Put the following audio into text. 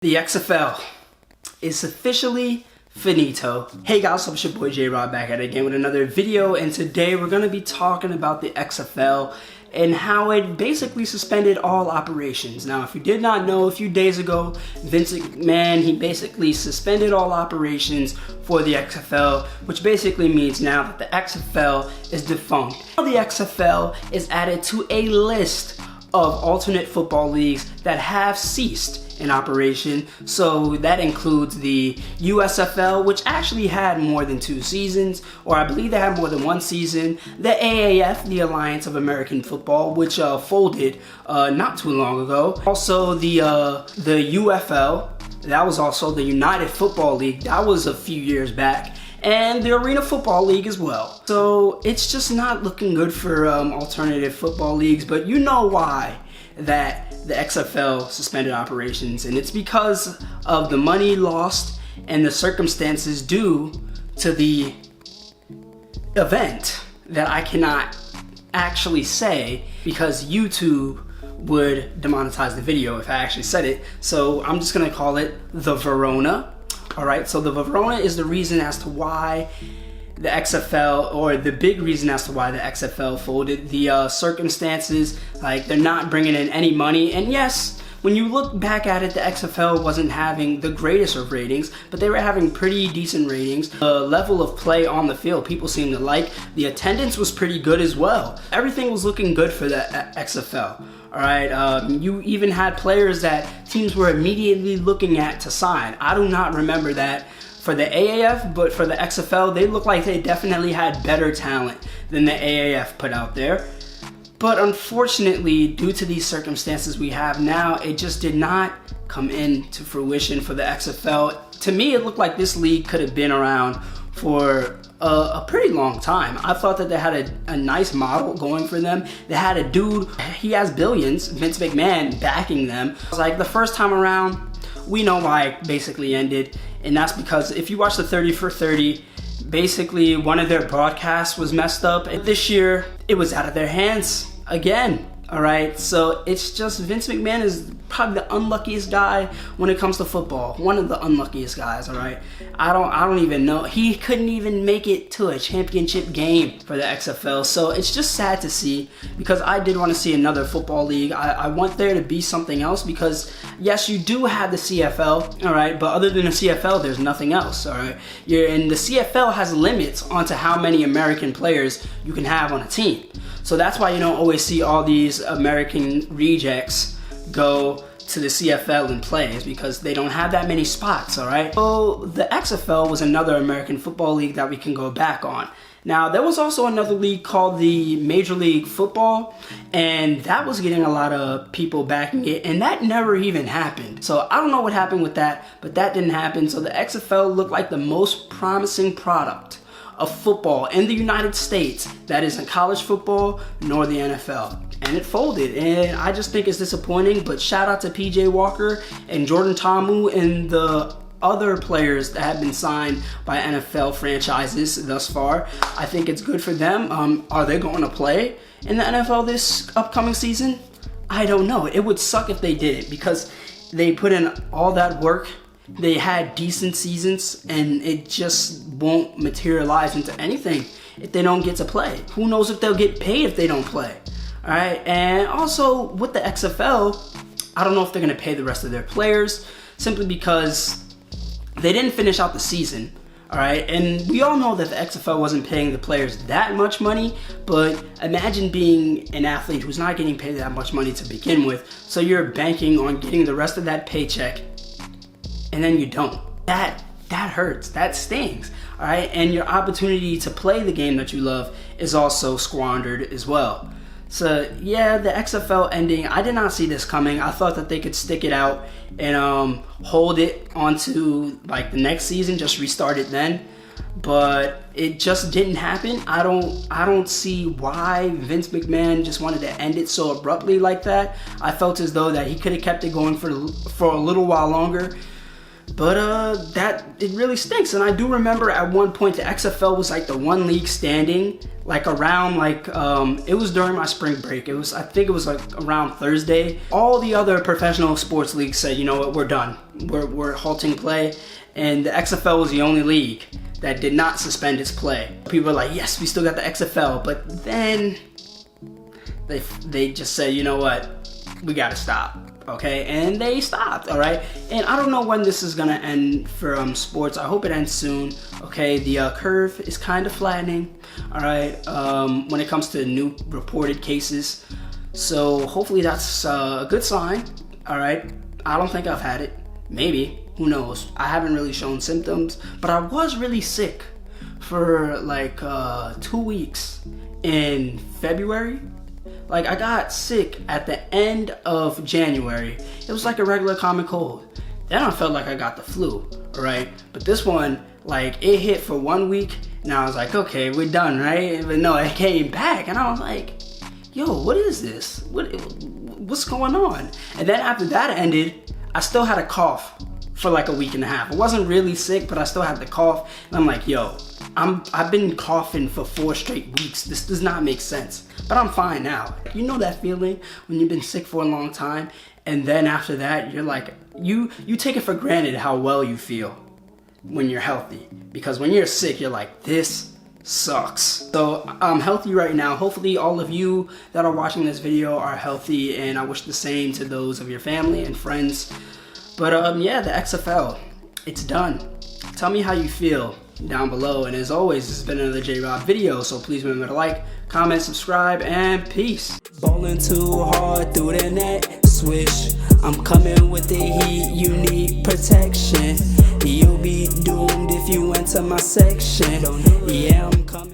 The XFL is officially finito. Hey guys, so it's your boy J-Rod back at it again with another video, and today we're going to be talking about the XFL and how it basically suspended all operations. Now, if you did not know, a few days ago, Vince McMahon, he basically suspended all operations for the XFL, which basically means now that the XFL is defunct. Now the XFL is added to a list of alternate football leagues that have ceased in operation. So that includes the USFL, which actually had more than 2 seasons, or I believe they had more than 1 season. The AAF, the Alliance of American Football, which folded not too long ago. Also the UFL, that was also the United Football League. That was a few years back. And the Arena Football League as well. So it's just not looking good for alternative football leagues, but you know why that the XFL suspended operations, and it's because of the money lost and the circumstances due to the event that I cannot actually say because YouTube would demonetize the video if I actually said it. So I'm just gonna call it the Verona. Alright, so the Verona is the reason as to why the XFL, or the big reason as to why the XFL folded. The circumstances, like they're not bringing in any money, and yes, when you look back at it, the XFL wasn't having the greatest of ratings, but they were having pretty decent ratings. The level of play on the field, people seemed to like. The attendance was pretty good as well. Everything was looking good for the XFL. Alright, you even had players that teams were immediately looking at to sign. I do not remember that for the AAF, but for the XFL, they look like they definitely had better talent than the AAF put out there. But unfortunately, due to these circumstances we have now, it just did not come into fruition for the XFL. To me, it looked like this league could have been around for a pretty long time. I thought that they had a nice model going for them. They had a dude, he has billions, Vince McMahon, backing them. It was like the first time around, we know why it basically ended, and that's because if you watch the 30 for 30, basically one of their broadcasts was messed up, and this year it was out of their hands again. Alright, so it's just Vince McMahon is probably the unluckiest guy when it comes to football. One of the unluckiest guys, alright? I don't even know. He couldn't even make it to a championship game for the XFL. So it's just sad to see, because I did want to see another football league. I want there to be something else, because yes, you do have the CFL, alright, but other than the CFL, there's nothing else, alright? And the CFL has limits onto how many American players you can have on a team. So that's why you don't always see all these American rejects go to the CFL and play, is because they don't have that many spots, alright? So the XFL was another American football league that we can go back on. Now, there was also another league called the Major League Football, and that was getting a lot of people backing it, and that never even happened. So I don't know what happened with that, but that didn't happen. So the XFL looked like the most promising product of football in the United States that isn't college football nor the NFL, and it folded, and I just think it's disappointing. But shout out to PJ Walker and Jordan Ta'amu and the other players that have been signed by NFL franchises thus far. I think it's good for them. Are they going to play in the NFL this upcoming season? I don't know. It would suck if they didn't, because they put in all that work. They had decent seasons, and it just won't materialize into anything if they don't get to play. Who knows if they'll get paid if they don't play? Alright, and also with the XFL, I don't know if they're going to pay the rest of their players, simply because they didn't finish out the season. Alright, and we all know that the XFL wasn't paying the players that much money, but imagine being an athlete who's not getting paid that much money to begin with, so you're banking on getting the rest of that paycheck, and then you don't. That hurts. That stings. All right, and your opportunity to play the game that you love is also squandered as well. So yeah, the XFL ending, I did not see this coming. I thought that they could stick it out and hold it onto like the next season, just restart it then. But it just didn't happen. I don't see why Vince McMahon just wanted to end it so abruptly like that. I felt as though that he could have kept it going for a little while longer. But it really stinks. And I do remember at one point the XFL was like the one league standing, like around it was during my spring break. I think it was like around Thursday. All the other professional sports leagues said, you know what, we're done. We're halting play. And the XFL was the only league that did not suspend its play. People were like, yes, we still got the XFL. But then they just said, you know what, we gotta stop. Okay, and they stopped. All right, and I don't know when this is gonna end for sports. I hope it ends soon. Okay, the curve is kind of flattening. All right, when it comes to new reported cases, so hopefully that's a good sign. All right, I don't think I've had it. Maybe, who knows? I haven't really shown symptoms, but I was really sick for like 2 weeks in February. Like, I got sick at the end of January. It was like a regular common cold. Then I felt like I got the flu, right? But this one, like, it hit for 1 week, and I was like, okay, we're done, right? But no, it came back, and I was like, yo, what is this? What's going on? And then after that ended, I still had a cough for like a week and a half. I wasn't really sick, but I still had the cough, and I'm like, yo, I've been coughing for 4 straight weeks. This does not make sense. But I'm fine now. You know that feeling when you've been sick for a long time, and then after that, you're like, you take it for granted how well you feel when you're healthy. Because when you're sick, you're like, this sucks. So I'm healthy right now. Hopefully all of you that are watching this video are healthy, and I wish the same to those of your family and friends. But yeah, the XFL, it's done. Tell me how you feel down below, and as always, this has been another J-Rob video, so please remember to like, comment, subscribe, and peace. Ballin' too hard through the net, swish. I'm coming with the heat, you need protection. You'll be doomed if you enter my section. Yeah, I'm coming.